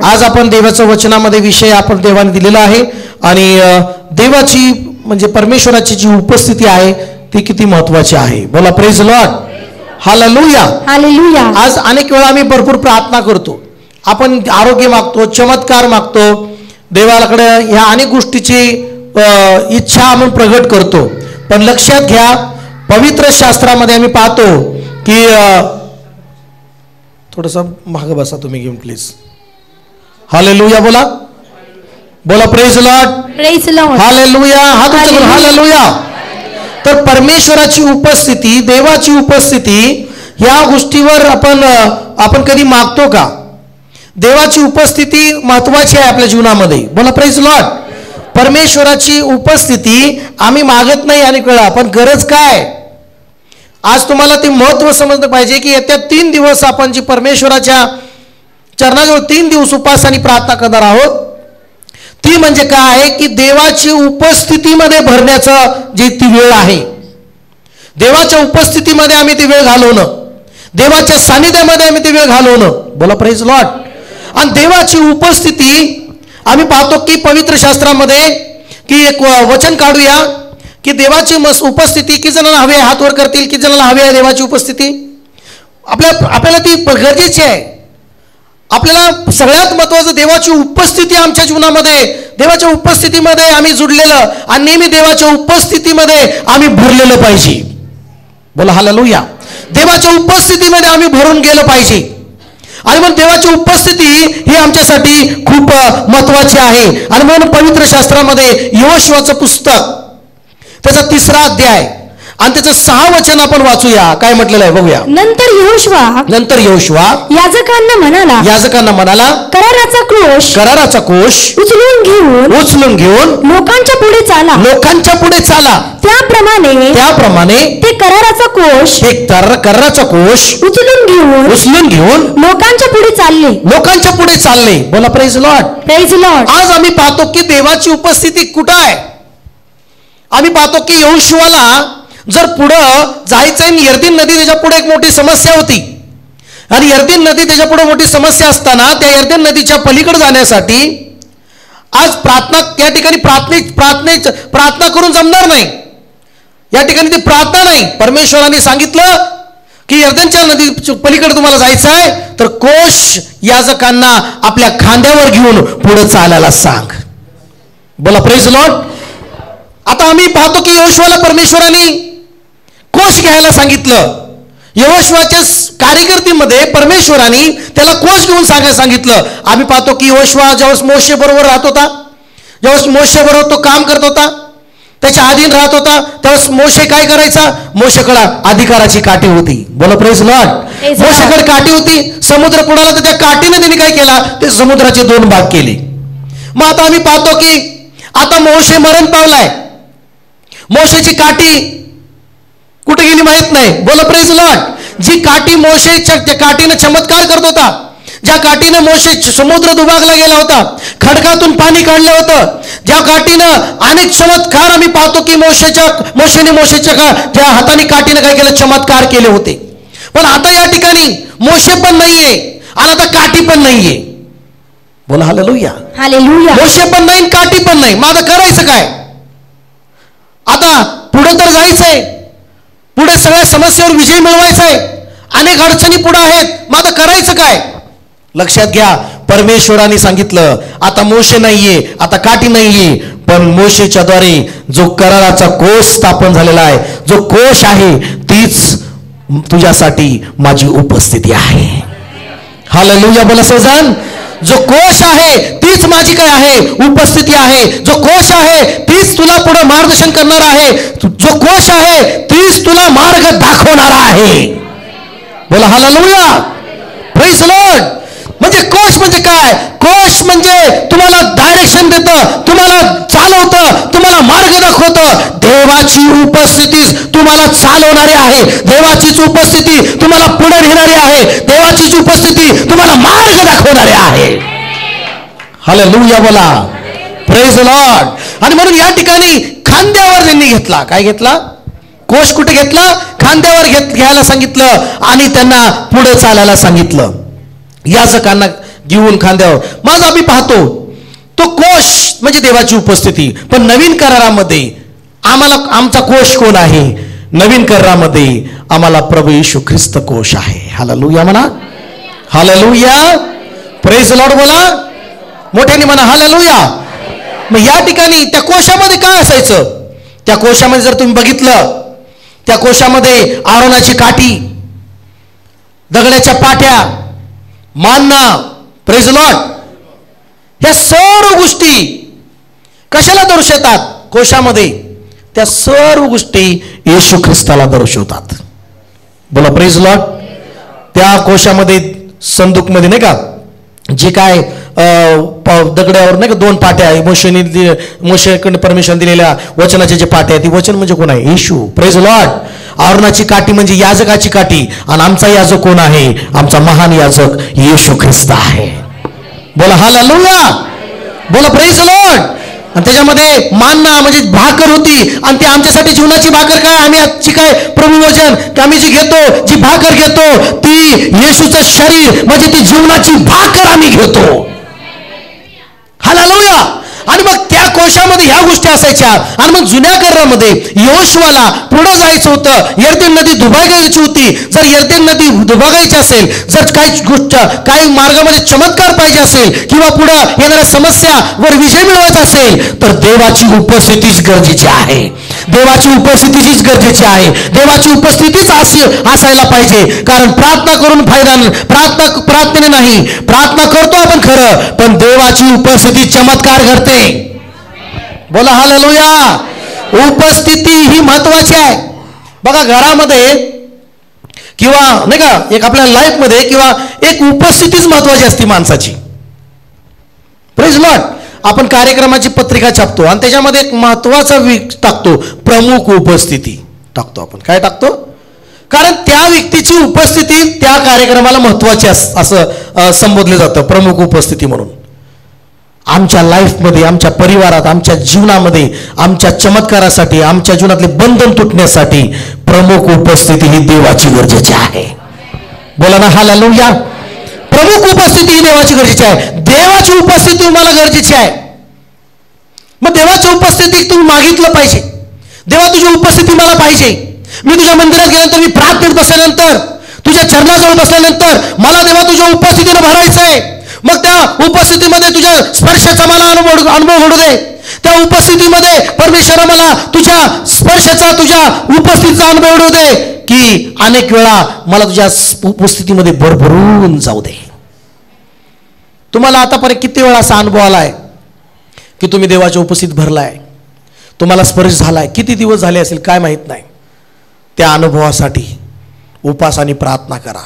आज आपण देवाच्या वचनामध्ये विषय आपण देवाने दिलेला आहे आणि देवाची म्हणजे परमेश्वराची जी उपस्थिती आहे ती किती महत्त्वाची आहे. बोला प्रेज लॉर्ड, हालेलुया हालेलुया. आज अनेक वेळा आम्ही भरपूर प्रार्थना करतो, आपण आरोग्य मागतो, चमत्कार मागतो, देवाकडे ह्या अनेक गोष्टीची इच्छा आपण प्रगट करतो. पण लक्षात घ्या, पवित्र शास्त्रामध्ये आम्ही पाहतो की थोडंसं मागं बसा तुम्ही घेऊन प्लीज. हालेलुया बोला, बोला praise Lord, praise Lord, hallelujah, हात उंच करून हालेलुया. तर परमेश्वराची उपस्थिती, देवाची उपस्थिती या गोष्टीवर आपण कधी मागतो का? देवाची उपस्थिती महत्वाची आहे आपल्या जीवनामध्ये. बोला प्रेज लॉर्ड. परमेश्वराची उपस्थिती आम्ही मागत नाही आणि कळा, पण गरज काय? आज तुम्हाला ते महत्व समजलं पाहिजे की येत्या 3 दिवस आपण जी परमेश्वराच्या चरणाजवळ 3 दिवस उपास आणि प्रार्थना करणार आहोत. ती म्हणजे काय आहे की देवाची उपस्थितीमध्ये भरण्याचं जी ती वेळ आहे. देवाच्या उपस्थितीमध्ये आम्ही ती वेळ घालवणं, देवाच्या सानिध्यामध्ये आम्ही ती वेळ घालवणं. बोला प्रेज लॉर्ड. आणि देवाची उपस्थिती आम्ही पाहतो की पवित्र शास्त्रामध्ये की एक वचन काढूया की देवाची उपस्थिती किती जणांना हवे, हात वर करतील, किती जणांना हवी आहे देवाची उपस्थिती? आपल्याला ती गरजेची आहे. आपल्याला सगळ्यात महत्त्वाचं देवाची उपस्थिती आमच्या जीवनामध्ये, देवाच्या उपस्थितीमध्ये आम्ही जुडलेलं आणि नेहमी देवाच्या उपस्थितीमध्ये आम्ही भरलेलं पाहिजे. बोला हालेलुया. देवाच्या उपस्थितीमध्ये आम्ही भरून गेलं पाहिजे. आणि म्हणून देवाची उपस्थिती ही आमच्यासाठी खूप महत्त्वाची आहे. आणि म्हणून पवित्र शास्त्रामध्ये यहोशुआचं पुस्तक त्याचा 3रा अध्याय आणि त्याचं 6 वचन आपण वाचूया. काय म्हटलेलं आहे बघूया. नंतर यहोशुआ याजकांना म्हणाला, कराराचा कोष उचलून घेऊन लोकांच्या पुढे चाला. त्याप्रमाणे ते कराराचा कोष उचलून घेऊन लोकांच्या पुढे चालले. बोला प्रेज लॉर्ड, प्रेज लॉर्ड. आज आम्ही पाहतो की देवाची उपस्थिती कुठं आहे. आम्ही पाहतो की यहोशुआला जर पुढं जायचं आहे, यर्दन नदी त्याच्या पुढे एक मोठी समस्या होती आणि यर्दन नदी त्याच्या पुढे मोठी समस्या असताना त्या यर्दन नदीच्या पलीकडे जाण्यासाठी आज या ठिकाणी प्रार्थना करून जमणार नाही. या ठिकाणी ती प्रार्थना नाही. परमेश्वराने सांगितलं की यर्दनच्या नदी पलीकडे तुम्हाला जायचं आहे तर कोष याजकांना आपल्या खांद्यावर घेऊन पुढे चालायला सांग. बोला प्रेज लॉर्ड. आता आम्ही पाहतो की यहोशुआला परमेश्वराने कोष घ्यायला सांगितलं. यहोशुआच्या कार्यकिर्दीमध्ये परमेश्वराने त्याला कोष घेऊन सांगितलं. आम्ही पाहतो की यहोशुआ ज्यावेळेस मोशे बरोबर राहत होता, ज्यावेळेस मोशे बरोबर तो काम करत होता, त्याच्या अधीन राहत होता, त्यावेळेस मोशे काय करायचा? मोशेकडे अधिकाराची काठी होती. बोला प्रेज लॉर्ड. मोशेकडे काठी होती. समुद्र पुढाला तर त्या काठीने त्यांनी काय केला? ते समुद्राचे 2 भाग केले. मग आता आम्ही पाहतो की आता मोशे मरण पावलाय. मोशेची काठी कुठे गेली माहित नाही. बोला प्रेज लॉर्ड. जी काठी मोशेच्या काठीने चमत्कार करत होता, ज्या काठीने मोशे समुद्र दुभागला गेला होता, खडकातून पाणी काढलं होतं, ज्या काठीनं अनेक चमत्कार आम्ही पाहतो की मोशेच्या ज्या हाताने काठीने काय केलं? चमत्कार केले होते. पण आता या ठिकाणी मोशे पण नाहीये आणि आता काठी पण नाहीये. बोला हालेलुया, हालेलुया. मोशे पण नाही, काठी पण नाही. मग आता करायचं काय? आता पुढे तर जायचंय, पुढे सगळ्या समस्येवर विजय मिळवायचा आहे, अनेक अडचणी पुढे आहेत. मग आता करायचं काय? लक्षात घ्या, परमेश्वराने सांगितलं आता मोशे नाहीये, आता काठी नाहीये, पण मोशेच्या द्वारे जो कराराचा कोष स्थापन झालेला आहे, जो कोष आहे, तीच तुझ्यासाठी माझी उपस्थिती आहे. हालेलुया. बोला सजन. जो कोश आहे तीच माझी काय आहे? उपस्थिती आहे. जो कोश आहे तीच तुला पुढे मार्गदर्शन करणार आहे. जो कोश आहे तीच तुला मार्ग दाखवणार आहे. बोला हालेलुया, प्रेज लॉर्ड. म्हणजे कोश म्हणजे काय? कोश म्हणजे तुम्हाला डायरेक्शन देतं, तुम्हाला चालवतं, तुम्हाला मार्ग दाखवतं. देवाची उपस्थिती तुम्हाला चालवणारी आहे. देवाचीच उपस्थिती तुम्हाला पुढे नेणारी आहे. देवाचीच उपस्थिती तुम्हाला मार्ग दाखवणारी आहे. हालेलुया. बोला प्रेज लॉर्ड. आणि म्हणून या ठिकाणी खांद्यावर त्यांनी घेतला. काय घेतला? कोश कुठे घेतला? खांद्यावर घ्यायला सांगितलं आणि त्यांना पुढे चालायला सांगितलं. याजकांना घेऊन खांद्यावर. माझा आम्ही पाहतो तो कोश म्हणजे देवाची उपस्थिती. पण नवीन करारामध्ये आम्हाला आमचा कोश कोण आहे? नवीन करारामध्ये आम्हाला प्रभू येशू ख्रिस्त कोश आहे. हालेलुया म्हणा, हालेलुया, प्रेज लॉर्ड बोला मोठ्याने म्हणा, हालेलुया. मग या ठिकाणी त्या कोशामध्ये काय असायचं? त्या कोशामध्ये जर तुम्ही बघितलं, त्या कोशामध्ये आरोनाची काठी, दगडाच्या पाट्या, मानना, प्रेज लॉर्ड, ह्या सर्व गोष्टी कशाला दर्शवतात? कोशामध्ये त्या सर्व गोष्टी येशू ख्रिस्ताला दर्शवतात. बोला प्रेज लॉर्ड. त्या कोशामध्ये संदूकमध्ये नाही का जे काय दगडावर नाही का 2 पाट्या मोशेकडे परमेश्वर दिलेल्या वचनाचे जे पाट्या आहेत, ती वचन म्हणजे कोण आहे? येशू. Praise Lord. आरोनाची काठी म्हणजे याजकाची काठी. आणि आमचा याजक कोण आहे? आमचा महान याजक येशू ख्रिस्त आहे. बोला हालेलुया, बोला प्रेज लॉर्ड. आणि त्याच्यामध्ये मानना म्हणजे भाकर होती. आणि ती आमच्यासाठी जीवनाची भाकर काय? आम्ही आजची काय प्रभू वचन की आम्ही जी घेतो, जी भाकर घेतो, ती येशूचं शरीर म्हणजे ती जीवनाची भाकर आम्ही घेतो. हालेलुया. आणि मग त्या कोशामध्ये ह्या गोष्टी असायच्या. आणि मग जुन्या करारामध्ये यहोशुआला पुढे जायचं होतं. यर्देन नदी दुभागायची होती. जर यर्देन नदी दुभागायची असेल, जर काही गोष्ट काही मार्गामध्ये चमत्कार पाहिजे असेल किंवा पुढे येणाऱ्या समस्यावर विजय मिळवायचा असेल, तर देवाची उपस्थितीच गरजेची आहे. देवाची उपस्थितीच गरजेची आहे. देवाची उपस्थितीच असायला पाहिजे. कारण प्रार्थना करून फायदा नाही. प्रार्थनेने नाही. प्रार्थना करतो आपण खरं, पण देवाची उपस्थिती चमत्कार घडते. बोला हालेलुया. उपस्थिती ही महत्वाची आहे. बघा घरामध्ये किंवा नाही का एक आपल्या लाईफमध्ये किंवा एक उपस्थितीच महत्वाची असते माणसाची. Praise Lord. आपण कार्यक्रमाची पत्रिका छापतो आणि त्याच्यामध्ये एक महत्वाचा टाकतो, प्रमुख उपस्थिती टाकतो. आपण काय टाकतो? कारण त्या व्यक्तीची उपस्थिती त्या कार्यक्रमाला महत्वाची असं संबोधलं जातं, प्रमुख उपस्थिती म्हणून. आमच्या लाईफमध्ये, आमच्या परिवारात, आमच्या जीवनामध्ये, आमच्या चमत्कारासाठी, आमच्या जीवनातले बंधन तुटण्यासाठी प्रमुख उपस्थिती ही देवाची गरजेची आहे. बोला ना हालेलुया. प्रमुख उपस्थिती ही देवाची गरजेची आहे. देवाची उपस्थिती तुम्हाला गरजेची आहे. मग देवाची उपस्थिती तुम्ही मागितलं पाहिजे. देवा तुझी उपस्थिती मला पाहिजे. मी तुझ्या मंदिरात गेल्यानंतर, मी प्रार्थनेत बसल्यानंतर, तुझ्या चरणाजवळ बसल्यानंतर मला देवा तुझ्या उपस्थितीनं भरायचं आहे. मग त्या उपस्थितीमध्ये तुझ्या स्पर्शाचा मला अनुभव घडू दे. त्या उपस्थितीमध्ये परमेश्वरा मला तुझ्या स्पर्शाचा, तुझ्या उपस्थितीचा अनुभव घडू दे, की अनेक वेळा मला तुझ्या उपस्थितीमध्ये भरभरून जाऊ दे. तुम्हाला आतापर्यंत किती वेळा असा अनुभव आलाय की तुम्ही देवाच्या उपस्थितीत भरलाय, तुम्हाला स्पर्श झालाय? किती दिवस झाले असेल काय माहित नाही. त्या अनुभवासाठी उपास आणि प्रार्थना करा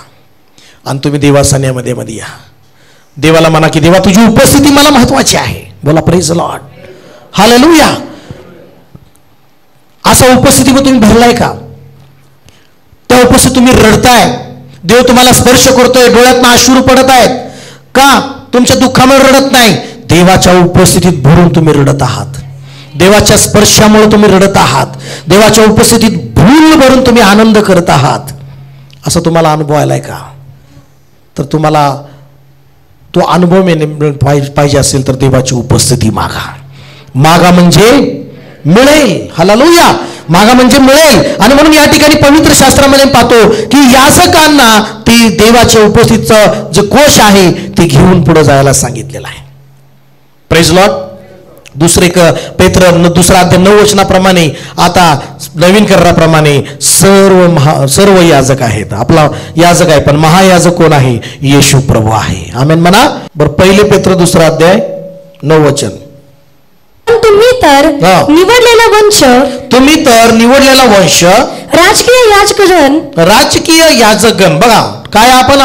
आणि तुम्ही देवासन्यामध्ये या. देवाला म्हणा की देवा तुझी उपस्थिती मला महत्वाची आहे. बोला प्रेज लॉर्ड, हालेलुया. असा उपस्थितीमध्ये तुम्ही भरलाय का? त्या उपस्थितीत तुम्ही रडताय, देव तुम्हाला स्पर्श करतोय, डोळ्यातनं अश्रू पडत आहेत का? तुमच्या दुःखामुळे रडत नाही, देवाच्या उपस्थितीत भरून तुम्ही रडत आहात. देवाच्या स्पर्शामुळे तुम्ही रडत आहात. देवाच्या उपस्थितीत भूल भरून तुम्ही आनंद करत आहात. असं तुम्हाला अनुभव आलाय का? तर तुम्हाला तो अनुभव पाहिजे असेल तर देवाची उपस्थिती मागा. मागा म्हणजे मिळेल. हालेलुया. मागा म्हणजे मिळेल. आणि म्हणून या ठिकाणी पवित्र शास्त्रामध्ये पाहतो की याजकांना ती देवाच्या उपस्थितीचं जे कोश आहे ते घेऊन पुढे जायला सांगितलेलं आहे. Praise Lord. दुसरा अध्याय 9 वचनाप्रमाणे आता नवीन कराराप्रमाणे सर्व याजक आहेत. आपला याजक आहे, पण महायाजक कोण आहे? येशू प्रभू आहे. आमेन म्हणा. बरं, 1 पेत्र 2 अध्याय 9 वचन. तुम्ही तर निवडलेला वंश, राजकीय याजकगण. बघा काय आपण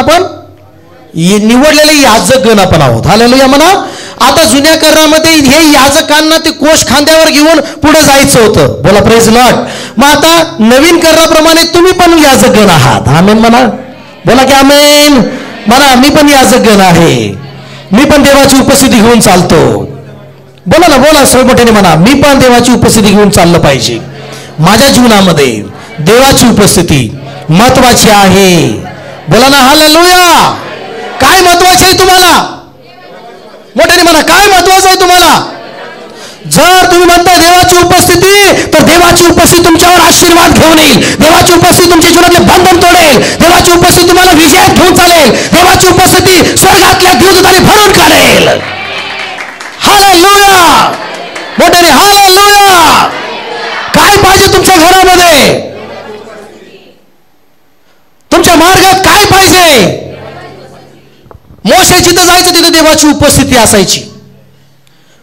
निवडलेले याजकगण आपण आहोत. हालेलुया म्हणा. आता जुन्या करारामध्ये हे याजकांना ते कोश खांद्यावर घेऊन पुढे जायचं होतं. बोला प्रेज लॉर्ड. मग आता नवीन कराराप्रमाणे तुम्ही पण याजकगण आहात. आमेन म्हणा. बोला की आमेन म्हणा. मी पण याजकगण आहे. मी पण देवाची उपस्थिती घेऊन चालतो. बोला ना, बोला सर्वमोठ्याने म्हणा. मी पण देवाची उपस्थिती घेऊन चाललं पाहिजे. माझ्या जीवनामध्ये देवाची उपस्थिती महत्वाची आहे. बोला ना हालेलुया. काय महत्वाचे आहे तुम्हाला? मोठ्याने म्हणा, काय महत्वाचं आहे तुम्हाला? जर तुम्ही म्हणता देवाची उपस्थिती, तर देवाची उपस्थिती तुमच्यावर आशीर्वाद घेऊन येईल. देवाची उपस्थिती तुमच्या जीवनातले बंधन तोडेल. देवाची उपस्थिती तुम्हाला विजयात घेऊन चालेल. देवाची उपस्थिती स्वर्गातल्या देवदूतांनी भरून काढेल. हालेलुया, मोठ्याने हालेलुया. काय पाहिजे तुमच्या घरामध्ये? तुमच्या मार्गात काय पाहिजे? मोशे जिथं जायचं तिथं देवाची उपस्थिती असायची.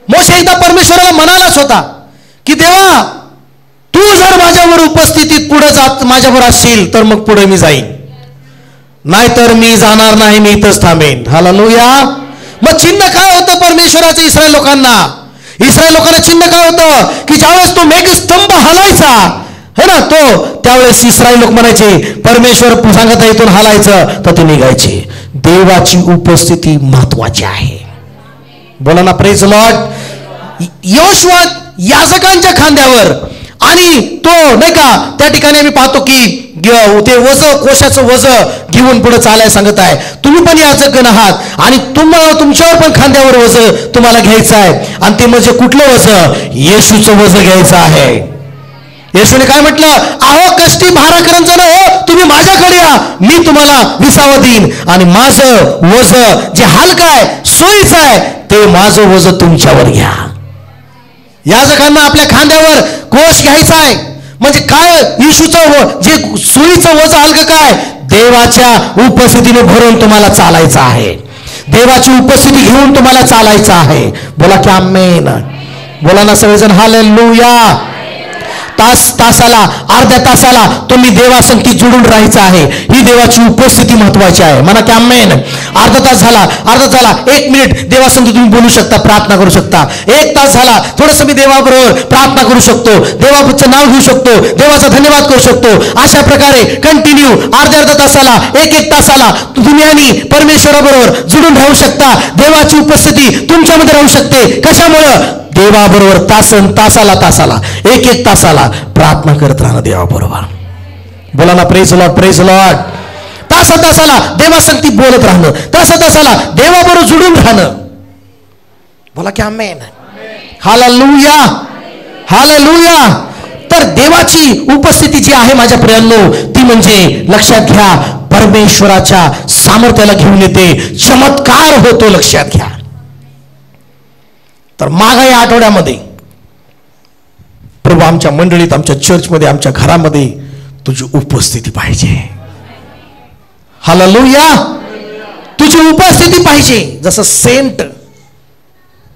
मोशे एकदा परमेश्वराला म्हणालाच होता की देवा, तू जर माझ्यावर उपस्थितीत पुढे जात माझ्यावर असशील तर मग पुढे मी जाईन, नाहीतर मी जाणार नाही, मी इथंच थांबेन. हालेलुया. मग चिन्ह काय होतं परमेश्वराचं इस्रायल लोकांना? इस्रायल लोकांना चिन्ह काय होतं की ज्यावेळेस तो मेघस्तंभ हलायचा है ना, तो त्यावेळेस इस्रायल लोक म्हणायचे परमेश्वर सांगत आहे इथून हलायचं तर ते निघायचे. देवाची उपस्थिती महत्वाची आहे. बोला ना, प्रेज लॉर्ड. योशुआ याजकांच्या खांद्यावर, आणि तो नाही का त्या ठिकाणी आम्ही पाहतो की ते वज, कोशाचं वज घेऊन पुढे चालायला सांगत आहे. तुम्ही पण याजकगण आहात आणि तुमच्यावर पण खांद्यावर वज तुम्हाला घ्यायचं आहे. आणि ते म्हणजे कुठलं वज? येशूचं वज घ्यायचं आहे. येशूने काय म्हटलं? आहो कष्टी भाराकरांचं हो, तुम्ही माझ्याकडे या, मी तुम्हाला विसावा देईन. आणि माझं वज जे हलकं आहे, सोयीचं आहे, ते माझं वज तुमच्यावर घ्या. याजकांना आपल्या खांद्यावर कोश घ्यायचा आहे. म्हणजे काय? येशूचं जे सोयीचं वज हलकं काय? देवाच्या उपस्थितीने भरून तुम्हाला चालायचं आहे. देवाची उपस्थिती घेऊन तुम्हाला चालायचं आहे. बोला की आमेन. बोला ना सगळेजण हालेलुया. तासाला अर्ध्या तासाला तुम्ही देवासंगती जोडून राहायचं आहे. ही देवाची उपस्थिती महत्वाची आहे. म्हणा की आमेन. अर्धा तास झाला, 1 मिनिट देवासंगती तुम्ही बोलू शकता, प्रार्थना करू शकता. 1 तास झाला, थोडंसं मी देवाबरोबर प्रार्थना करू शकतो, देवाचं नाव घेऊ शकतो, देवाचा धन्यवाद करू शकतो. अशा प्रकारे कंटिन्यू अर्ध्या तासाला, 1 तासाला तुम्ही आणि परमेश्वराबरोबर जोडून राहू शकता. देवाची उपस्थिती तुमच्यामध्ये राहू शकते. कशामुळं? देवाबरोबर तासाला 1 तासाला प्रार्थना करत राहणं देवाबरोबर. बोला ना, प्रेज लॉर्ड, प्रेज लॉर्ड. तासाला देवासंगती बोलत राहणं, तासाला देवाबरोबर जुडून राहणं. बोला की आमेन. Hallelujah, hallelujah. तर देवाची उपस्थिती जी आहे माझ्या प्रियांनो, ती म्हणजे लक्षात घ्या, परमेश्वराच्या सामर्थ्याला घेऊन येते, चमत्कार होतो. लक्षात घ्या. तर मागा या आठवड्यामध्ये प्रभू आमच्या मंडळीत, आमच्या चर्चमध्ये, आमच्या घरामध्ये तुझी उपस्थिती पाहिजे. हालेलुया. तुझी उपस्थिती पाहिजे. जसं सेंट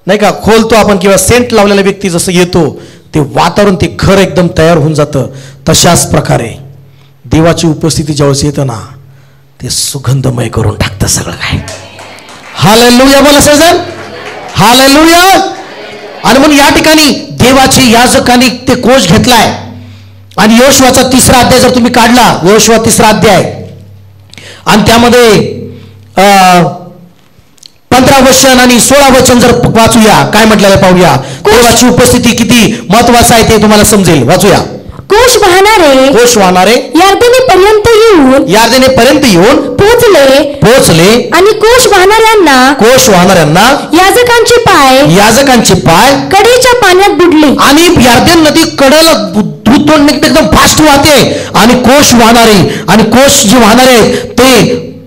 नाही का खोलतो आपण, किंवा सेंट लावलेला व्यक्ती जसं येतो, ते वातावरण, ते घर एकदम तयार होऊन जातं. तशाच प्रकारे देवाची उपस्थिती ज्यावेळेस येतं ना, ते सुगंधमय करून टाकतं सगळं काय. हालेलुया. बोला सजन, हालेलुया. आणि म्हणून या ठिकाणी देवाचे याजकांनी ते कोश घेतलाय. आणि योशुआचा 3रा अध्याय जर तुम्ही काढला, योशुआ 3रा अध्याय, आणि त्यामध्ये 15 वचन आणि 16 वचन जर वाचूया, काय म्हटलेलं आहे पाहूया. देवाची उपस्थिती किती महत्वाचं आहे ते तुम्हाला समजेल. वाचूया. कोश वाहणारे यार्देनेपर्यंत येऊन पोचले आणि कोश वाहणाऱ्यांना याजकांचे पाय कडेच्या पाण्यात बुडले. आणि यार्देन नदी कडेला दूध एकदम फास्ट वाहते. आणि कोश जे वाहणारे आहेत ते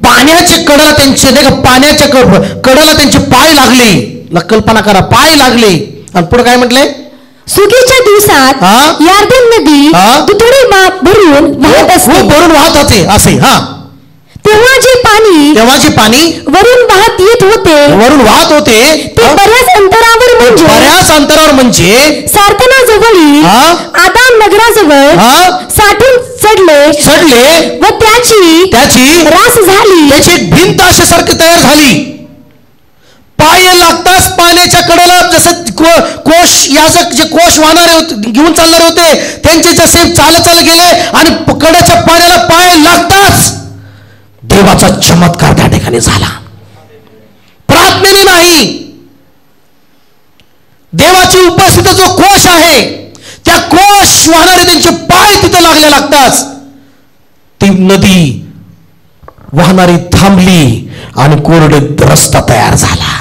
पाण्याच्या कडेला त्यांचे नाही का, पाण्याच्या कडेला त्यांचे पाय लागले. कल्पना करा, पाय लागले. आणि पुढे काय म्हटले? सुगीच्या दिवसात यार्देन नदी दुथडी भरून वाहत होते असे. तेव्हा जे पाणी वरून वाहत येते ते बऱ्याच अंतरावर म्हणजे सार्थना जवळील आदाम नगराजवळ साठून चढले व त्याची रास झाली. त्याची एक भिंत अशासारखी तयार झाली. पाय लागताच पाण्याच्या कडेला, जसं कोश याजक जे कोश वाहणारे घेऊन चालणारे होते, त्यांचे जसे चालत गेले आणि कडेच्या पाण्याला पाय लागताच देवाचा चमत्कार त्या ठिकाणी झाला. प्रार्थनेने नाही, देवाची उपस्थिती जो कोश आहे, त्या कोश वाहणारे त्यांचे पाय तिथे लागताच ती नदी वाहणारी थांबली आणि कोरडे रस्ता तयार झाला.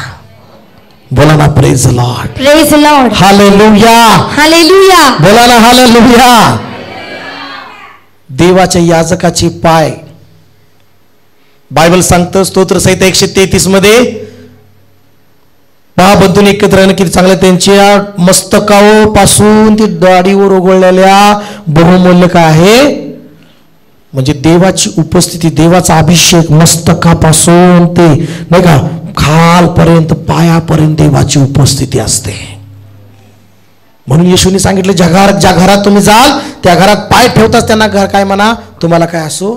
बोला ना praise Lord. Praise Lord. Hallelujah. Hallelujah. बोला ना हालेलुया. देवाच्या याजकाचे पाय. बायबल सांगतं स्तोत्रसंहिता 133 मध्ये पहा बंधून एकत्र राहणं किती चांगलं. त्यांच्या मस्तकापासून ती दाढीवर ओघळलेल्या बहुमूल्य काय आहे म्हणजे देवाची उपस्थिती, देवाचा अभिषेक मस्तकापासून ते नाही का खालपर्यंत पायापर्यंत देवाची उपस्थिती असते. म्हणून येशूने सांगितलं ज्या घरात तुम्ही जाल त्या घरात पाय ठेवताच त्यांना घर काय म्हणा तुम्हाला काय असो.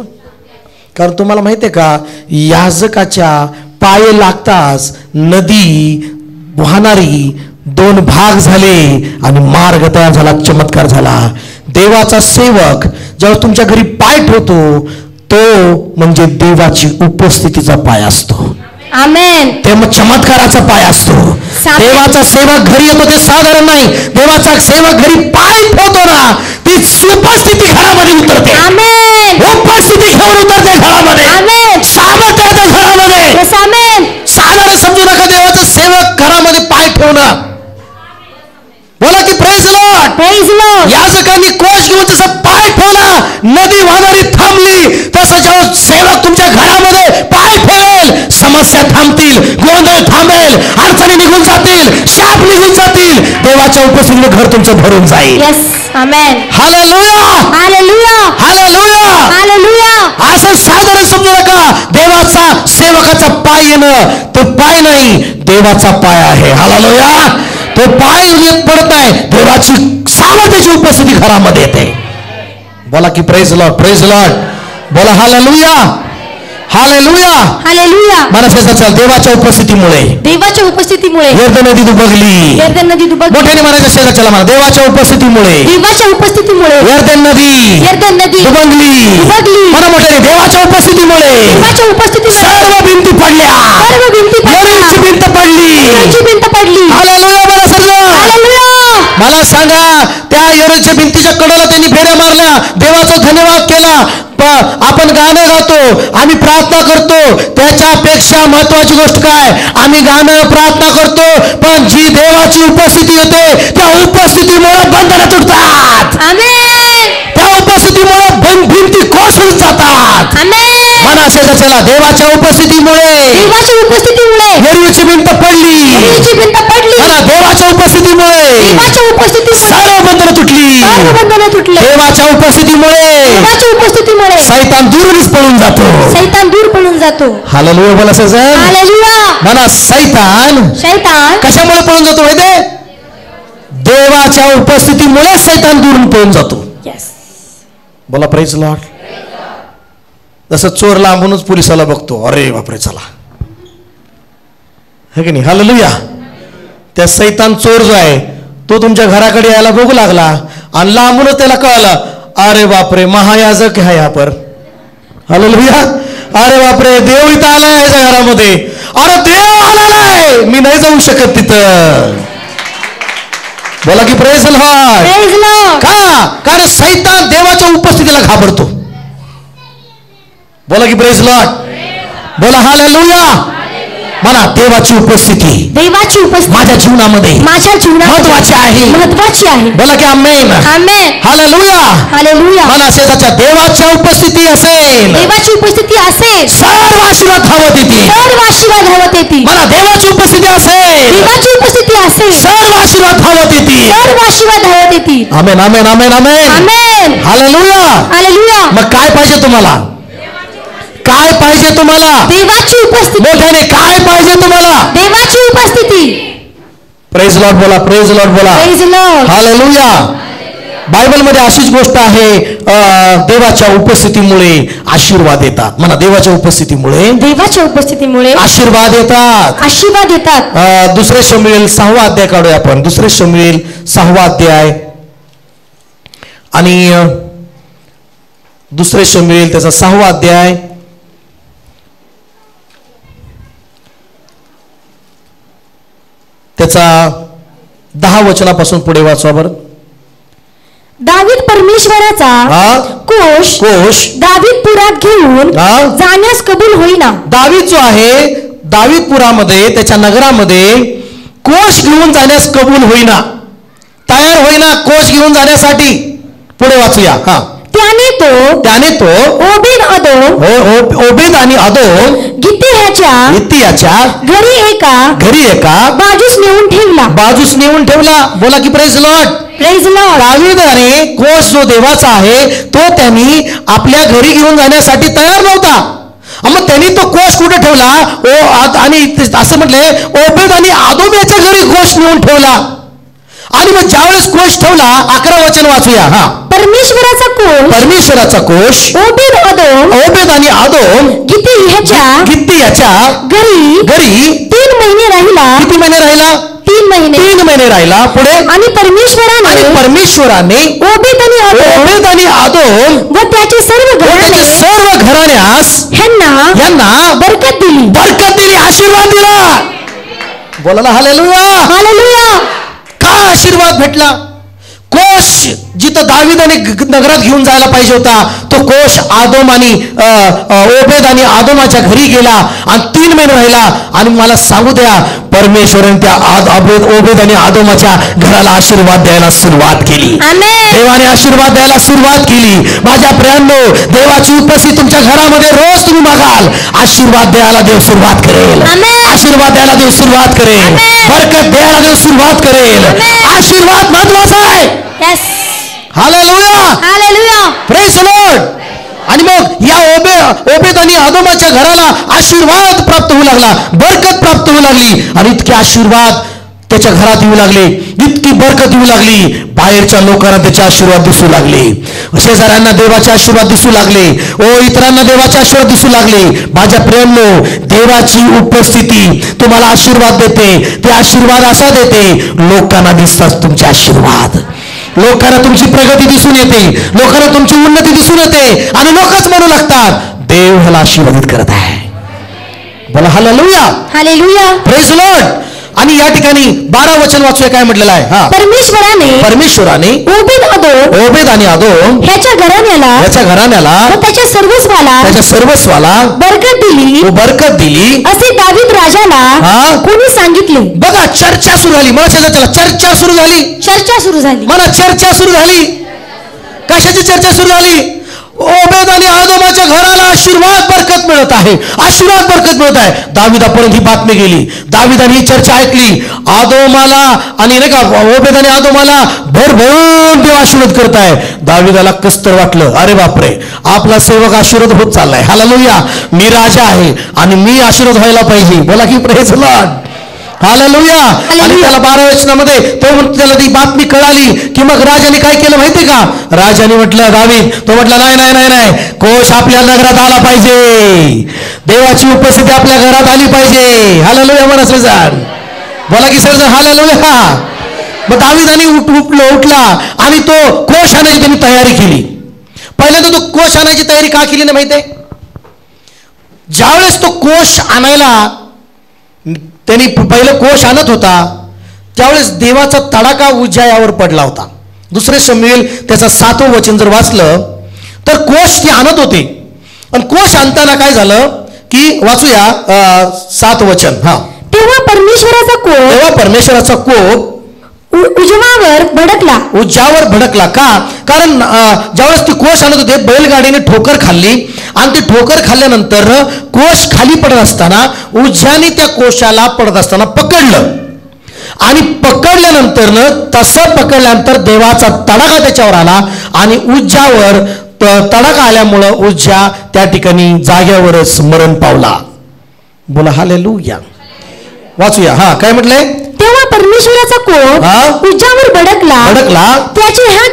कारण तुम्हाला माहिती आहे का याजकाच्या पाय लागताच नदी वाहणारी 2 भाग झाले आणि मार्ग तयार झाला, चमत्कार झाला. देवाचा सेवक जेव्हा तुमच्या घरी पाय ठेवतो तो म्हणजे देवाची उपस्थितीचा पाय असतो. आमेन. ते मग चमत्काराचा पाय असतो. देवाचा सेवक घरी येतो ते साधारण नाही. देवाचा सेवक घरी पाय ठेवतो ना ती उपस्थिती घरामध्ये उतरते. आमेन. उपस्थिती घेऊन उतरते घरामध्ये. आमेन. सामर्थ्य येते घरामध्ये. येस आमेन. साधारण समजू नका देवाचा सेवक घरामध्ये पाय ठेवणं. बोला की प्रेज लॉर्ड. Praise Lord. याजकांनी कोश घेऊन जसं पाय ठेवला नदी वाहणारी थांबली तसं जेव्हा सेवक तुमच्या घरामध्ये पाय ठेवेल समस्या थांबतील, गोंधळ थांबेल, अडचणी निघून जातील, शाप निघून जातील. देवाच्या उपस्थितीने घर तुमचं भरून जाईल. येस आमेन. हालेलुया. हालेलुया. हालेलुया. हालेलुया. असं साधारण समजू नका देवाचा सेवकाचा पाय येणं तो पाय नाही देवाचा पाय आहे. हालेलुया. तो पाय येत पडत आहे देवाची सामर्थ्याची उपस्थिती घरामध्ये येते. बोला की प्रेज लॉर्ड. Praise Lord. बोला हालेलुया. हालेलुया. हालेलुया. मला शेजारच्या देवाच्या उपस्थितीमुळे, देवाच्या उपस्थितीमुळे यर्दन नदी दुबगली. यर्दन नदी दुबगली. मोठ्याने म्हणायचं शेजारच्याला म्हणा देवाच्या उपस्थितीमुळे, देवाच्या उपस्थितीमुळे यर्दन नदी दुबगली. म्हणा मोठ्याने देवाच्या उपस्थितीमुळे देवाच्या उपस्थितीमुळे सर्व भिंती पडल्या. सर्व भिंती यरीची भिंत पडली. यरीची भिंत पडली. हालेलुया. मला सगळं हालेलुया. मला सांगा त्या यरीच्या भिंतीच्या कडेला त्यांनी फेऱ्या मारल्या, देवाचा धन्यवाद केला. आपण गाणं गातो, आम्ही प्रार्थना करतो, त्याच्यापेक्षा महत्वाची गोष्ट काय आम्ही गाणं प्रार्थना करतो पण जी देवाची उपस्थिती येते त्या उपस्थितीमुळे बंधनं तुटतात. आमेन. त्या उपस्थितीमुळे भिंती कोसळून जातात. आमेन. म्हणा शेजारच्याला देवाच्या उपस्थितीमुळे, देवाच्या उपस्थितीमुळे यरीची भिंत पडली. यरीची भिंत पडली. म्हणा देवाच्या उपस्थितीमुळे देवाच्या उपस्थितीमुळे सर्व बंधनं तुटली. सर्व बंधनं तुटली. देवाच्या उपस्थितीमुळे देवाच्या उपस्थितीमुळे सैतान दूरच पळून जातो. सैतान दूर पळून जातो. हालेलुया. बोला सजन. हालेलुया. म्हणा सैतान कशामुळे पळून जातो माहितीये देवाच्या उपस्थितीमुळे सैतान दूर पळून जातो. येस. बोला प्रेज लॉर्ड. जसं चोर लांबूनच पोलिसाला बघतो, अरे बापरे चला, है की नाही. हालेलुया. त्या सैतान चोर जो आहे तो तुमच्या घराकडे यायला बघू लागला आणि लांबूनच त्याला कळलं, अरे बापरे महायाजक आहे हा पर. हालेलुया. अरे बापरे देव इथं आलाय याच्या घरामध्ये. अरे देव आलेला आहे, मी नाही जाऊ शकत तिथं. बोला की प्रेज लॉर्ड. Praise Lord. का कारण सैतान देवाच्या उपस्थितीला घाबरतो. बोला की प्रेज लॉर्ड. बोला हालेलुया. म्हणा देवाची उपस्थिती, देवाची उपस्थिती माझ्या जीवनामध्ये महत्वाची आहे. महत्वाची आहे. बोला की आमेन. आमेन. हालेलुया. हालेलुया. मला शेजारच्या देवाच्या उपस्थिती असेल, देवाची उपस्थिती असेल सर्व आशीर्वाद धावत येतील. सर्व आशीर्वाद धावत येतील. मला देवाची उपस्थिती असेल, देवाची उपस्थिती असेल सर्व आशीर्वाद धावत येतील. सर्व आशीर्वाद धावत येतील. आमेन. आमेन. आमेन. आमेन. आमेन. हालेलुया. हालेलुया. मग काय पाहिजे तुम्हाला? काय पाहिजे तुम्हाला? देवाची उपस्थिती. मोठ्याने काय पाहिजे तुम्हाला? देवाची उपस्थिती. प्रेज लॉर्ड बोला. प्रेज लॉर्ड बोला. Praise Lord. हालेलुया. बायबल मध्ये अशीच गोष्ट आहे, देवाच्या उपस्थितीमुळे आशीर्वाद येतात. म्हणा देवाच्या उपस्थितीमुळे, देवाच्या उपस्थितीमुळे आशीर्वाद येतात. आशीर्वाद येतात. दुसरे शमूएल 6वा अध्याय काढूया आपण. दुसरे शमूएल 6वा अध्याय आणि दुसरे शमूएल त्याचा 6वा अध्याय त्याचा 10 वचनापासून पुढे वाचवा बरं. दावीद परमेश्वराचा कोश दावीदपुरात घेऊन जाण्यास कबूल होईना. दावीद जो आहे दावीदपुरामध्ये त्याच्या नगरामध्ये कोश घेऊन जाण्यास कबूल होईना, तयार होईना कोश घेऊन जाण्यासाठी. पुढे वाचूया. हा, त्याने तो ओबेद आणि अदोम गित्तियाच्या घरी एका बाजूस नेऊन ठेवला. बोला की प्रेज लॉर्ड. Praise Lord. दावीदाने कोश जो देवाचा आहे तो त्यांनी आपल्या घरी घेऊन जाण्यासाठी तयार नव्हता. मग त्यांनी तो कोश कुठे ठेवला? आणि असं म्हटले ओबेद आणि आदोम याच्या घरी कोश नेऊन ठेवला. आणि मग ज्यावेळेस कोश ठेवला, 11 वचन वाचूया. हा, परमेश्वराचा कोश ओबेद आणि आदोम गित्तियाच्या घरी 3 महिने राहिला. किती महिने राहिला? 3 महिने राहिला. पुढे आणि परमेश्वराने ओबेद आणि आदोम व त्याचे सर्व घराण्यास यांना बरकत दिली. आशीर्वाद दिला. बोलायला हालेलुया. काय आशीर्वाद भेटला? कोश जिथं दावीदाने नगरात घेऊन जायला पाहिजे होता, तो कोश आदोम आणि ओबेद आणि आदोमाच्या घरी गेला आणि 3 महिने राहिला. आणि मला सांगू द्या, परमेश्वराने त्या ओबेद आणि आदोमाच्या घराला आशीर्वाद द्यायला सुरुवात केली. देवाने आशीर्वाद द्यायला सुरुवात केली. माझ्या प्रियांनो, देवाची उपस्थिती तुमच्या घरामध्ये रोज तुम्ही मागाल, आशीर्वाद द्यायला देव सुरुवात करेल. आशीर्वाद द्यायला देव सुरुवात करेल. बरकत द्यायला देव सुरुवात करेल. आशीर्वाद महत्वाचा आहे. हालेलुया. Praise Lord. आणि मग या ओबेद आणि आदोमाच्या घराला आशीर्वाद प्राप्त होऊ लागला, बरकत प्राप्त होऊ लागली. आणि इतके आशीर्वाद त्याच्या घरात येऊ लागले, इतकी बरकत येऊ लागली, बाहेरच्या लोकांना त्याचे आशीर्वाद दिसू लागले, शेजाऱ्यांना देवाचे आशीर्वाद दिसू लागले, इतरांना देवाचे आशीर्वाद दिसू लागले. माझ्या प्रियांनो, देवाची उपस्थिती तुम्हाला आशीर्वाद देते. ते आशीर्वाद असा देते, लोकांना दिसतात तुमचे आशीर्वाद, लोकांना तुमची प्रगती दिसून येते, लोकांना तुमची उन्नती दिसून येते. आणि लोकच म्हणू लागतात, देव ह्याला आशीर्वादित करत आहे. बोला हालेलुया. Praise Lord. आणि या ठिकाणी 12 वचन वाचूया, काय म्हटलेलं आहे? हा, परमेश्वराने ओबेद आणि आदोम ह्याच्या घराण्याला व त्याच्या सर्वस्वाला बरकत दिली असे दावीद राजाला कोणी सांगितले. बघा, चर्चा सुरू झाली. मला चर्चा सुरू झाली. मला चर्चा सुरू झाली. कशाची चर्चा सुरू झाली? ओबेद आणि आदोमाच्या घराला आशीर्वाद बरकत मिळत आहे. दाविदापर्यंत ही बातमी गेली. दाविदाने ही चर्चा ऐकली. आदोमाला आणि नाही का ओबेद आणि आदोमाला भरभरून देव आशीर्वाद करत आहे. दाविदाला कसतर वाटलं, अरे बापरे, आपला सेवक आशीर्वाद होत चाललाय. हालेलुया. मी राजा आहे आणि मी आशीर्वाद व्हायला पाहिजे. बोला की प्रेज लॉर्ड. हालेलुया. आणि त्याला 12 वचनामध्ये त्याला ती बातमी कळाली की मग राजाने काय केलं माहितीये का? राजाने म्हटलं, दावीद तो म्हटलं, नाही, कोश आपल्या नगरात आला पाहिजे, देवाची उपस्थिती आपल्या घरात आली पाहिजे. हालेलुया. म्हणा सजण, बोला की सजण हालेलुया. मग दावीदाने उठला आणि तो कोश आणायची त्यांनी तयारी केली. पहिल्यांदा तो कोश आणायची तयारी का केली ना माहितीये? ज्यावेळेस तो कोश आणायला त्यांनी पहिलं कोश आणत होता, त्यावेळेस देवाचा तडाखा उज्जायावर पडला होता. 2 शमूएल त्याचा 7वं वचन जर वाचलं तर कोश ते आणत होते. आणि कोश आणताना काय झालं की वाचूया 7 वचन. हा, तेव्हा परमेश्वराचा कोप उज्जावर भडकला. का? कारण ज्यावेळेस ती कोश आणत होते, बैलगाडीने ठोकर खाल्ली आणि ती ठोकर खाल्ल्यानंतर कोश खाली पडत असताना उज्जाने त्या कोशाला पडत असताना पकडलं. आणि पकडल्यानंतर देवाचा तडाखा त्याच्यावर आला आणि उज्जावर तडाखा आल्यामुळं उज्जा त्या ठिकाणी जाग्यावरच मरण पावला. बोला हालेलुया. वाचूया. हा, काय म्हटलंय? तेव्हा परमेश्वराचा कोप उज्जावर भडकला. त्याच्या ह्या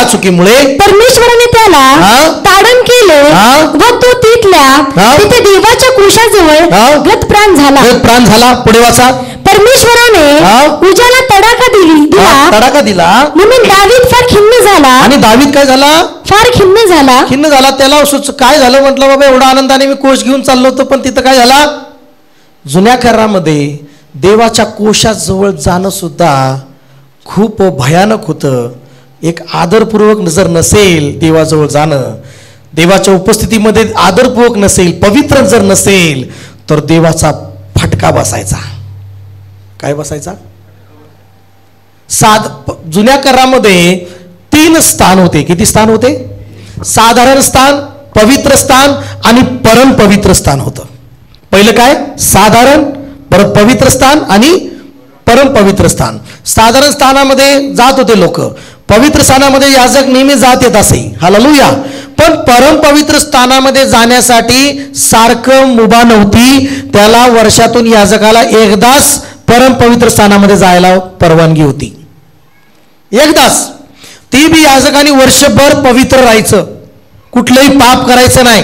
चुकीमुळे परमेश्वराने त्याला ताडण केले व तो तिथे देवाच्या कोशाजवळ गतप्राण झाला. पुढे वाचा. परमेश्वराने उज्जाला तडाखा दिला म्हणून दावीद फार खिन्न झाला. आणि दावीद काय झाला? फार खिन्न झाला. त्याला काय झालं म्हटलं, बाबा एवढा आनंदाने मी कोश घेऊन चाललो होतो, पण तिथं काय झाला? जुन्या करारामध्ये देवाच्या कोशाजवळ जाणं सुद्धा खूप भयानक होतं. एक आदरपूर्वक जर नसेल देवाजवळ जाणं, देवाच्या उपस्थितीमध्ये आदरपूर्वक नसेल, पवित्र जर नसेल, तर देवाचा फटका बसायचा. काय बसायचा? जुन्या करारामध्ये 3 स्थान होते. किती स्थान होते? साधारण स्थान, पवित्र स्थान आणि परम पवित्र स्थान होतं. पहिलं काय? साधारण, परत पवित्र स्थान आणि परम पवित्र स्थान. साधारण स्थानामध्ये जात होते लोक, पवित्र स्थानामध्ये याजक नेहमी जात येत असे. हालेलुया. पण परम पवित्र स्थानामध्ये जाण्यासाठी सारखं मुभा नव्हती. त्याला वर्षातून याजकाला एकदाच परम पवित्र स्थानामध्ये जायला परवानगी होती. एकदाच. ती बी याजकाने वर्षभर पवित्र राहायचं, कुठलंही पाप करायचं नाही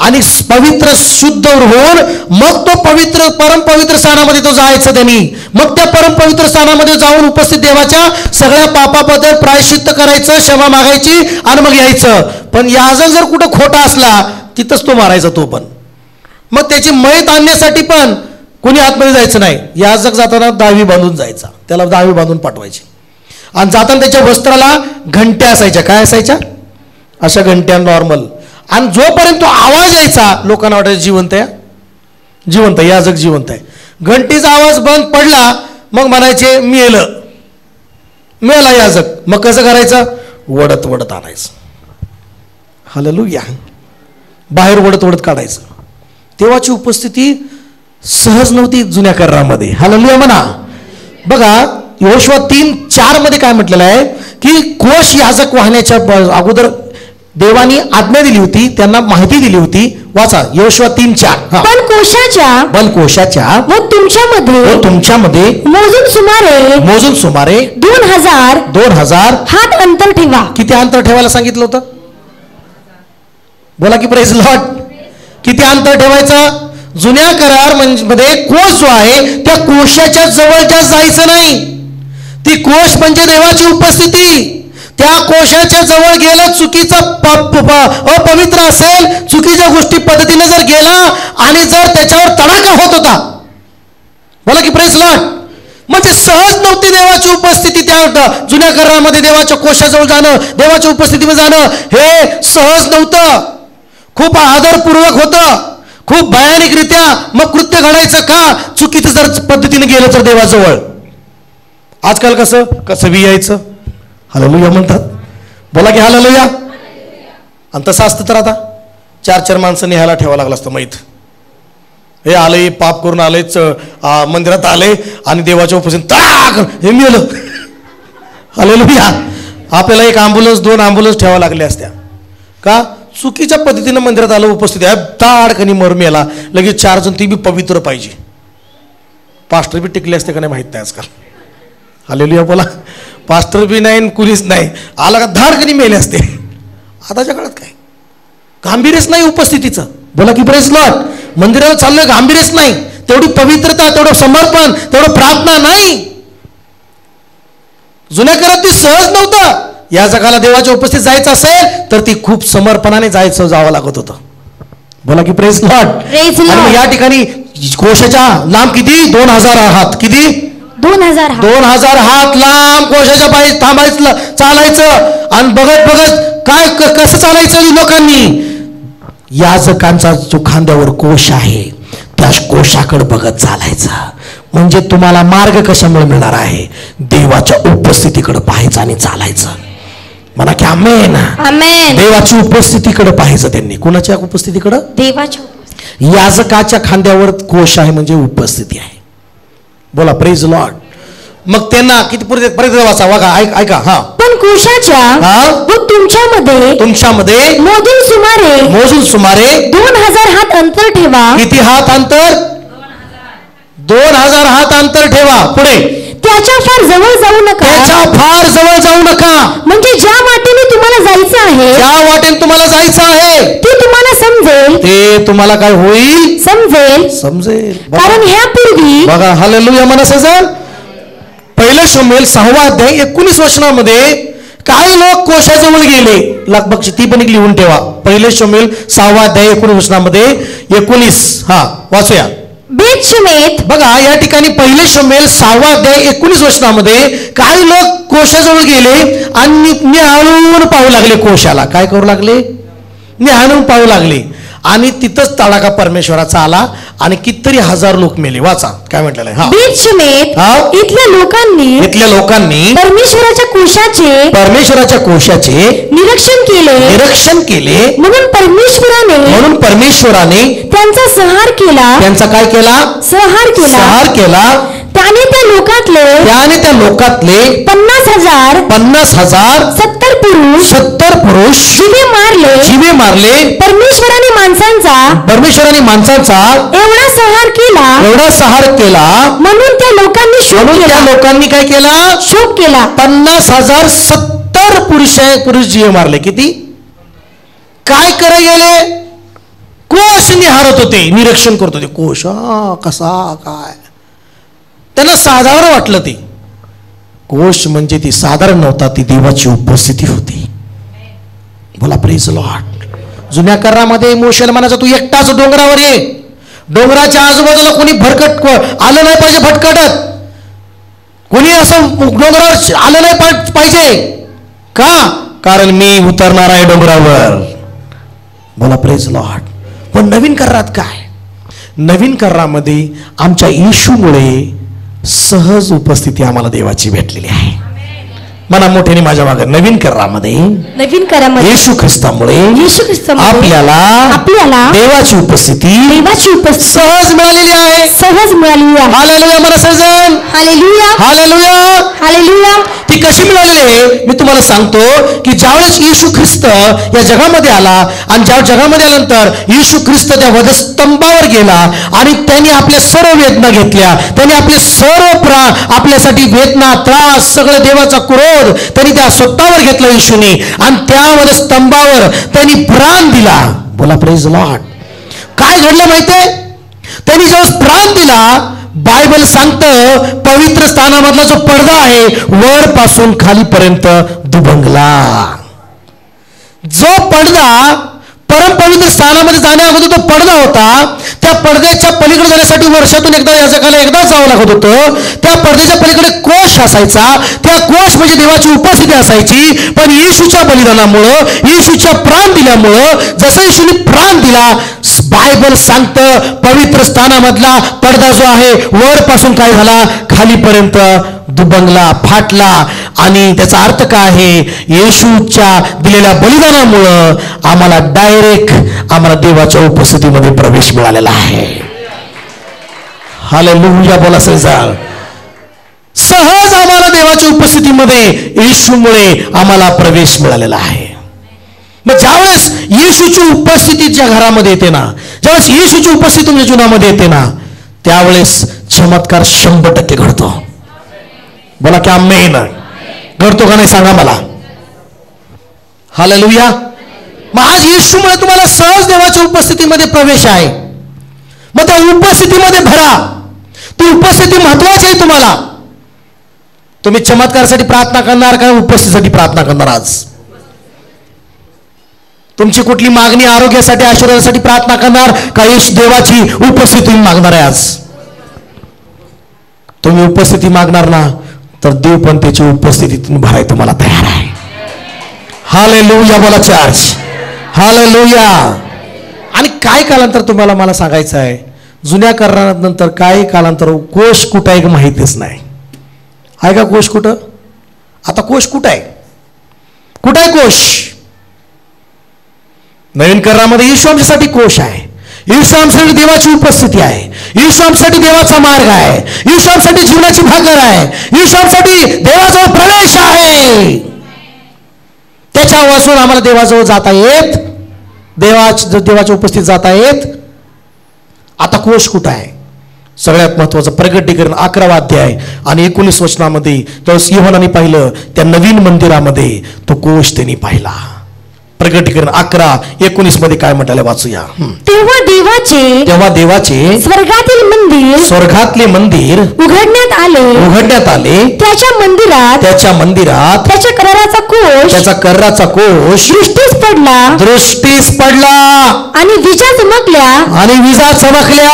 आणि पवित्र शुद्ध होऊन मग तो पवित्र परम पवित्र स्थानामध्ये तो जायचं त्यांनी. मग त्या परम पवित्र स्थानामध्ये जाऊन उपस्थित देवाच्या सगळ्या पापाबद्दल प्रायश्चित्त करायचं, क्षमा मागायची आणि मग यायचं. पण याजक जर कुठं खोटा असला तिथंच तो मारायचा तो पण. मग त्याची मयत आणण्यासाठी पण कोणी आतमध्ये जायचं नाही. याजक जाताना दावी बांधून जायचा, त्याला दावी बांधून पाठवायची. आणि जाताना त्याच्या वस्त्राला घंट्या असायच्या. काय असायच्या? अशा घंट्या नॉर्मल. आणि जोपर्यंत तो आवाज यायचा लोकांना वाटायचं जिवंत आहे, जिवंत आहे, याजक जिवंत आहे. घंटीचा आवाज बंद पडला मग म्हणायचे मेला याजक. मग कसं करायचं? वडत वडत आणायचं. हालेलुया. बाहेर वडत वडत काढायचं. देवाची उपस्थिती सहज नव्हती जुन्या करारामध्ये. हालेलुया म्हणा. बघा यहोशुआ 3:4 मध्ये काय म्हटलेलं आहे की कोश याजक वाहण्याच्या अगोदर देवानी आज्ञा दिली होती, त्यांना माहिती दिली होती. वाचा यहोशुआ 3:4. पण कोशाच्या व तुमच्यामध्ये मोजून सुमारे 2000 हात अंतर ठेवा. किती अंतर ठेवायला सांगितलं होतं? बोला की प्रेज लॉर्ड. किती अंतर ठेवायचं? जुन्या करार मध्ये कोश जो आहे त्या कोशाच्या जवळच्या जायचं नाही. ती कोश म्हणजे देवाची उपस्थिती. त्या कोशाच्या जवळ गेलं, चुकीचा अपवित्र असेल, चुकीच्या गोष्टी पद्धतीने जर गेला आणि जर त्याच्यावर तडाखा होत होता, बोला की प्रेज लॉर्ड, म्हणजे सहज नव्हती देवाची उपस्थिती. त्या जुन्या करारामध्ये देवाच्या कोशाजवळ जाणं, देवाच्या उपस्थितीमध्ये जाणं हे सहज नव्हतं. खूप आदरपूर्वक होतं, खूप भयानकरित्या मग कृत्य घडायचं का? चुकीचं जर पद्धतीने गेलं तर देवाजवळ. आजकाल कसं बी यायचं. हालेलुया म्हणतात. बोला की हालेलुया. आणि तसं असतं तर आता 4 माणसं न्यायला ठेवावं लागलं असतं. माहीत हे आलंय, पाप करून आलंयच, मंदिरात आले आणि देवाच्या उपस्थितीत ताक हे मिळालं. हालेलुया. आपल्याला 1 ॲम्ब्युलन्स 2 ॲम्ब्युलन्स ठेवावं लागल्या असत्या का? चुकीच्या पद्धतीनं मंदिरात आलं, उपस्थित आहे, ताडकनी मरमेला लगेच 4 जण, ती बी पवित्र पाहिजे. पास्टर बी टिकले असते का नाही माहीत नाही आजकाल. हालेलुया. बोला. पास्टर बी नाही, कुणीच नाही, आला का धाडकनी मेले असते. आताच्या काळात काय गांभीर्यच नाही उपस्थितीचं. बोला की प्रेज लॉर्ड. मंदिराला चाललं गांभीर्यच नाही, तेवढी पवित्रता, तेवढं समर्पण, तेवढं प्रार्थना नाही. जुन्या काळात ती सहज नव्हतं. या जगाला देवाच्या उपस्थित जायचं असेल तर ती खूप समर्पणाने जावं लागत होतं. बोला की प्रेज लॉर्ड. आणि या ठिकाणी कोशाच्या लांब किती? 2000 हात. किती? 2000 हात लांब कोशाच्या पायी थांबायचं, चालायचं. आणि बघत काय कसं चालायचं लोकांनी? याजकांचा जो खांद्यावर कोश आहे त्या कोशाकडे बघत चालायचं. म्हणजे तुम्हाला मार्ग कशामुळे मिळणार आहे? देवाच्या उपस्थितीकडे पाहायचं आणि चालायचं. म्हणा की आमेन. देवाची उपस्थितीकडे पाहायचं त्यांनी. कोणाच्या उपस्थितीकडे? देवाच्या. याजकाच्या खांद्यावर कोश आहे म्हणजे उपस्थिती आहे. बोला प्रेज लॉर्ड. मग त्यांना किती पर्यंत वाचा बघा, ऐका. हा. पण कोशाच्या व तुमच्यामध्ये मोजून सुमारे 2000 हात अंतर ठेवा. किती हात अंतर? 2000 हात अंतर ठेवा. पुढे त्याच्या फार जवळ जाऊ नका. म्हणजे ज्या वाटेने तुम्हाला जायचं आहे ते तुम्हाला समजेल. ते तुम्हाला काय होईल? समजेल. कारण ह्यापूर्वी बघा हालेलुया म्हणा सजन. 1 शमूएल 6 अध्याय 19 वचनामध्ये काही लोक कोशाजवळ गेले. लगभग ती पण एक लिहून ठेवा. 1 शमूएल 6 अध्याय 19 वचनामध्ये 19. हा वाचूया. बेतशेमेत. बघा या ठिकाणी 1 शमूएल 6 अध्याय 19 वचनामध्ये काही लोक कोशाजवळ गेले आणि निहाळून पाहू लागले कोशाला. काय करू लागले? निहाळून पाहू लागले. आणि तिथंच तडाखा परमेश्वराचा आला आणि कितीतरी हजार लोक मेले. वाचा काय म्हटलेलं आहे. बेत शेमेत हा. इथल्या लोकांनी परमेश्वराच्या कोशाचे निरीक्षण केले म्हणून परमेश्वराने त्यांचा संहार केला. त्यांचा काय केला? संहार केला. त्याने त्या लोकातले 50,000 70 पुरुष जीवे मारले. परमेश्वराने माणसांचा एवढा संहार केला म्हणून त्या लोकांनी काय केला? शोक केला. 50,000 70 पुरुष जीवे मारले. किती? काय करे गेले? कोश निहारत होते, निरीक्षण करत होते. कोश कसा काय त्यांना साधारण वाटलं. ते कोश म्हणजे ती साधारण नव्हता, ती देवाची उपस्थिती होती. बोला प्रेज लॉर्ड. जुन्या करारामध्ये मोशेला म्हणायचा तू एकटाच डोंगरावर ये. डोंगराच्या आजूबाजूला कोणी भरकट आलं नाही पाहिजे, भटकटत कोणी असं डोंगरावर आलं नाही पाहिजे. का? कारण मी उतरणार आहे डोंगरावर. बोला प्रेज लॉर्ड. पण नवीन करारात काय? नवीन करारामध्ये आमच्या येशूमुळे सहज उपस्थिती आम्हाला देवाची भेटलेली आहे. मना मोठ्याने माझ्या मागे नवीन करारामध्ये येशू ख्रिस्तामुळे आपल्याला देवाची उपस्थिती सहज मिळालेली आहे. हालेलुया. मला सजन हालेलुया. ती कशी मिळालेली आहे मी तुम्हाला सांगतो की ज्यावेळेस येशू ख्रिस्त या जगामध्ये आला आणि ज्या जगामध्ये आल्यानंतर येशू ख्रिस्त त्या वधस्तंभावर गेला आणि त्यांनी आपल्या सर्व वेदना घेतल्या. त्यांनी आपले सर्व आपल्यासाठी वेदना, त्रास, सगळं देवाचा क्रोध त्यांनी त्या स्वतःवर घेतला येशूने आणि त्या वधस्तंभावर त्यांनी प्राण दिला. बोला प्रेज लॉर्ड. काय घडलं माहितीये? त्यांनी जेव्हा प्राण दिला, बायबल सांगतं पवित्र स्थानामधला जो पडदा आहे वर पासून खालीपर्यंत दुभंगला. जो पडदा परमपवित्र स्थानामध्ये जाण्या अगोदर तो पडदा होता, त्या पडद्याच्या पलीकडे जाण्यासाठी वर्षातून एकदा याजकाला एकदाच जावं लागत होतं. त्या पडद्याच्या पलीकडे कोश असायचा. त्या कोश म्हणजे देवाची उपस्थिती असायची. पण येशूच्या बलिदानामुळं, येशूच्या प्राण दिल्यामुळं, जसं येशूने प्राण दिला, बायबल सांगतं पवित्र स्थानामधला पडदा जो आहे वरपासून काय झाला? खालीपर्यंत दुबंगला, फाटला. आणि त्याचा अर्थ काय आहे? येशूच्या दिलेल्या बलिदानामुळं आम्हाला डायरेक्ट आम्हाला देवाच्या उपस्थितीमध्ये प्रवेश मिळालेला आहे. हालेलुया. बोला सैजाळ. सहज आम्हाला देवाच्या उपस्थितीमध्ये येशूमुळे आम्हाला प्रवेश मिळालेला आहे. मग ज्यावेळेस येशूची उपस्थिती ज्या घरामध्ये येते ना, ज्यावेळेस येशूची उपस्थिती तुमच्या जीवनामध्ये येते ना, त्यावेळेस चमत्कार 100% घडतो. बोला की आमेन. घडतो का नाही सांगा मला. हालेलुया. मग आज येशूमुळे तुम्हाला सहज देवाच्या उपस्थितीमध्ये प्रवेश आहे. मग त्या उपस्थितीमध्ये भरा. ती उपस्थिती महत्वाची आहे. तुम्हाला तुम्ही चमत्कारासाठी प्रार्थना करणार का उपस्थितीसाठी प्रार्थना करणार? आज तुमची कुठली मागणी, आरोग्यासाठी, आशीर्वादासाठी प्रार्थना करणार का येशू देवाची उपस्थिती मागणार आहे? आज तुम्ही उपस्थिती मागणार ना, तर देव पण त्याची उपस्थितीतून भराय तुम्हाला तयार आहे. हालेलुया. बोला चर्च. हालेलुया. आणि काय कालांतर तुम्हाला मला सांगायचं आहे, जुन्या करारानंतर काय कालांतर कोश कुठं आहे माहितीच नाही. आहे का कोश कुठं? आता कोश कुठं आहे? कुठं आहे कोश? नवीन करारामध्ये येशू आमच्यासाठी कोश आहे. येशू आमच्यासाठी देवाची उपस्थिती आहे. येशू आमच्यासाठी देवाचा मार्ग आहे. येशू आमच्यासाठी जीवनाची भाकर आहे. येशू आमच्यासाठी देवाजवळ प्रवेश आहे. त्याच्या वाचून आम्हाला देवाजवळ जाता येत, देवाच्या उपस्थितीत जाता येत. आता कोश कुठं आहे? सगळ्यात महत्वाचं प्रकटीकरण 11वा अध्याय आणि 19 वचनामध्ये योहानाने पाहिलं, त्या नवीन मंदिरामध्ये तो कोश त्यांनी पाहिला. प्रकटीकरण 11:19 मध्ये काय म्हटलं वाचूया. तेव्हा देवाचे स्वर्गातले मंदिर उघडण्यात आले. त्याच्या मंदिरात त्याच्या कराराचा कोश दृष्टीस पडला आणि विजा चमकल्या.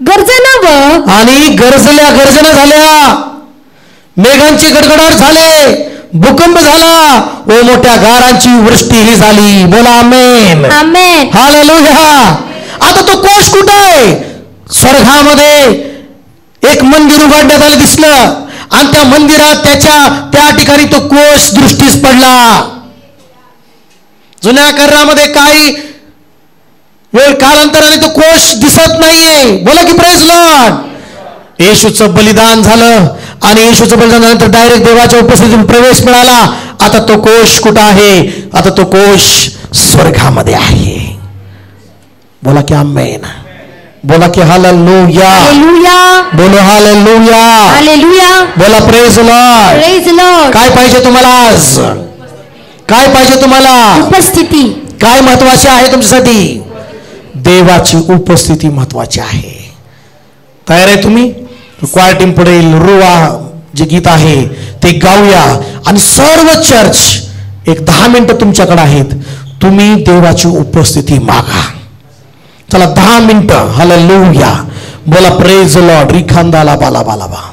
गर्जना झाल्या. मेघांचे गडगडाट झाले. भूकंप झाला व मोठ्या गारांची वृष्टीही झाली. बोला आमेन. आमेन. हालेलुया. आता तो कोश कुठं आहे? स्वर्गामध्ये एक मंदिर उघडण्यात आलं दिसलं आणि त्या मंदिरात त्या ठिकाणी तो कोश दृष्टीस पडला. जुन्या करारामध्ये काही वेळ कालांतराने तो कोश दिसत नाहीये. बोला की प्रेज लॉर्ड. येशूचं बलिदान झालं आणि येशूचं बलिदान झाल्यानंतर डायरेक्ट देवाच्या उपस्थितीत प्रवेश मिळाला. आता तो कोश कुठं आहे? आता तो कोश स्वर्गामध्ये आहे. बोला की आमेन. बोला की हालेलुया. हालेलुया. बोलो हालेलुया. हालेलुया. बोला प्रेज लॉर्ड. Praise Lord. काय पाहिजे तुम्हाला आज? काय पाहिजे तुम्हाला? उपस्थिती. काय महत्वाचे आहे तुमच्यासाठी? देवाची उपस्थिती महत्वाची आहे. तयार आहे तुम्ही? क्वायर टीम पुढे रुवा जे गीत आहे ते गाऊया आणि सर्व चर्च एक 10 मिनिटं तुमच्याकडे आहेत. तुम्ही देवाची उपस्थिती मागा. चला 10 मिनिटं. हालेलुया. बोला प्रेज लॉर्ड. रिखांदाला बाला बाला बा.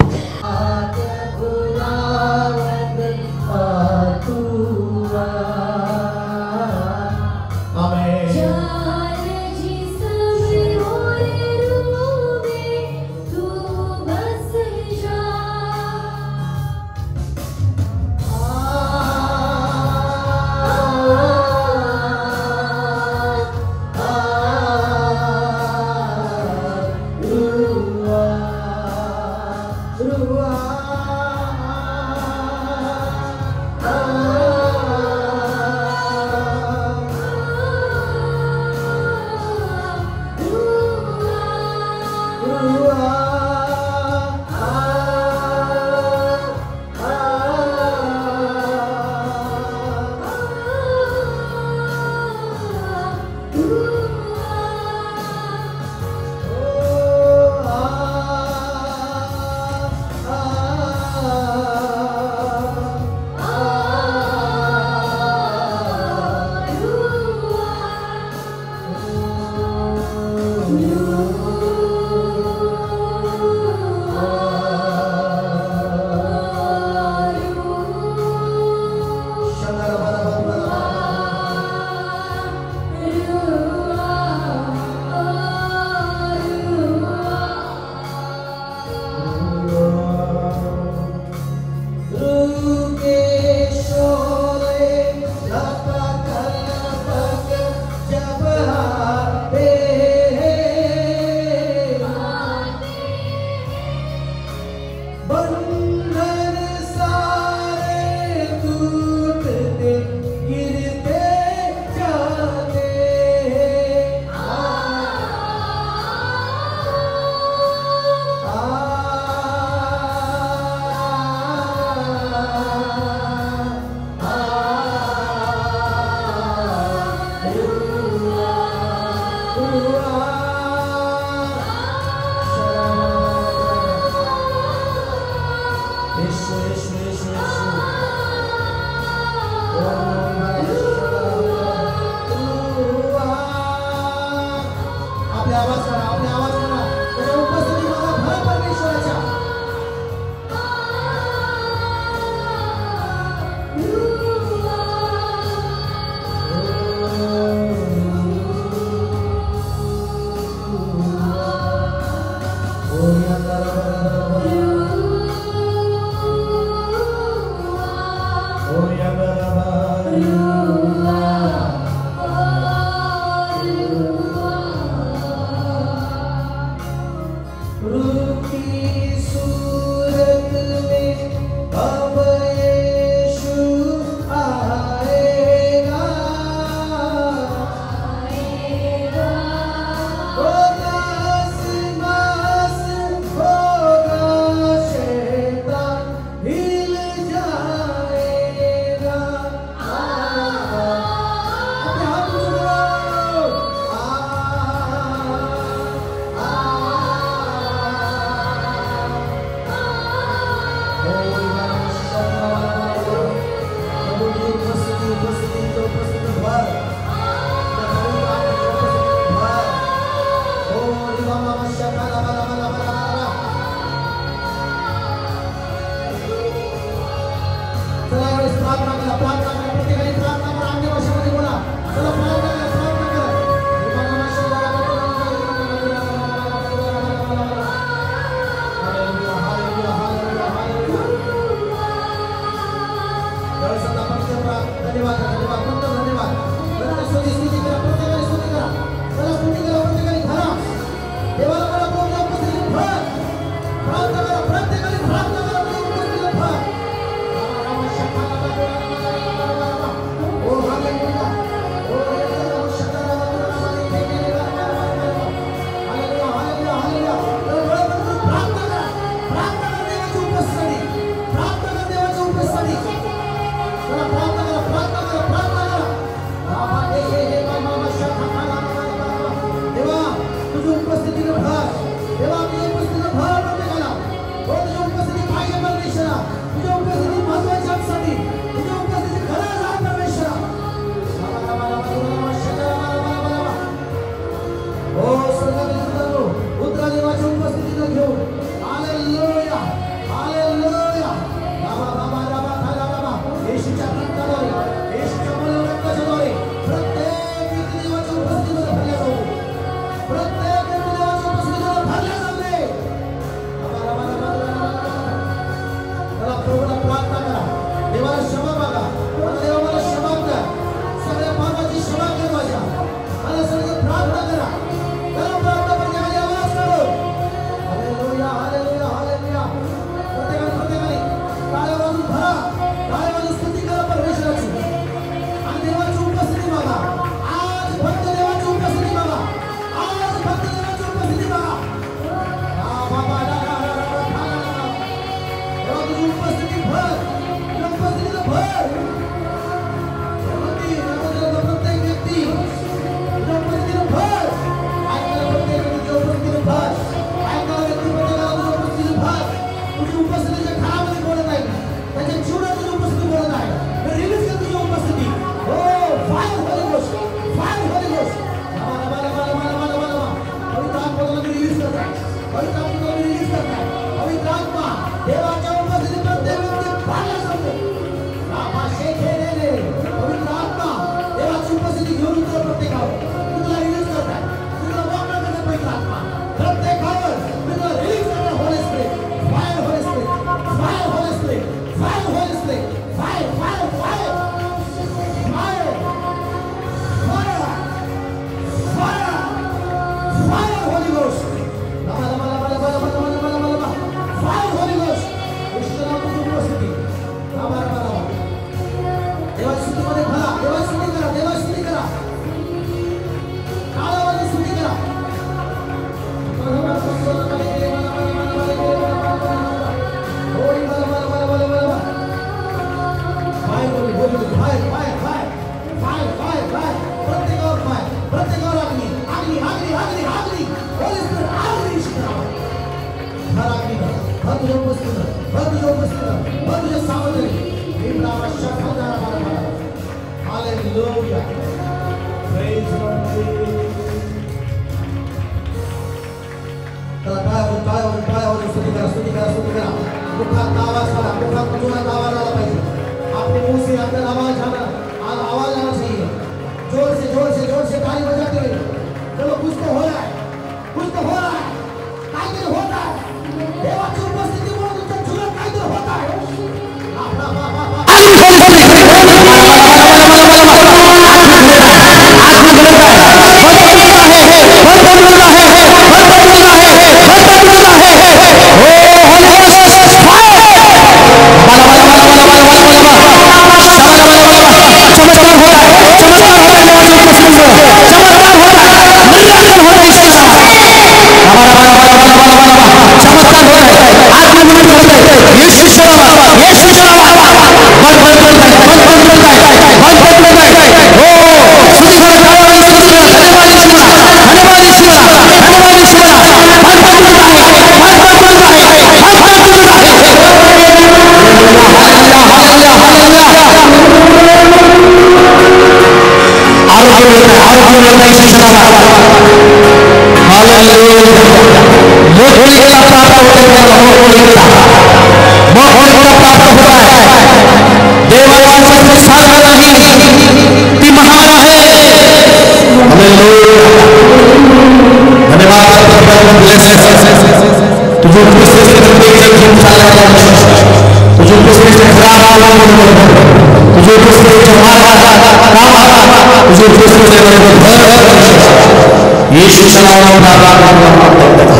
येशूच्या नावाने प्रार्थना करतो.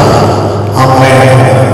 आमेन.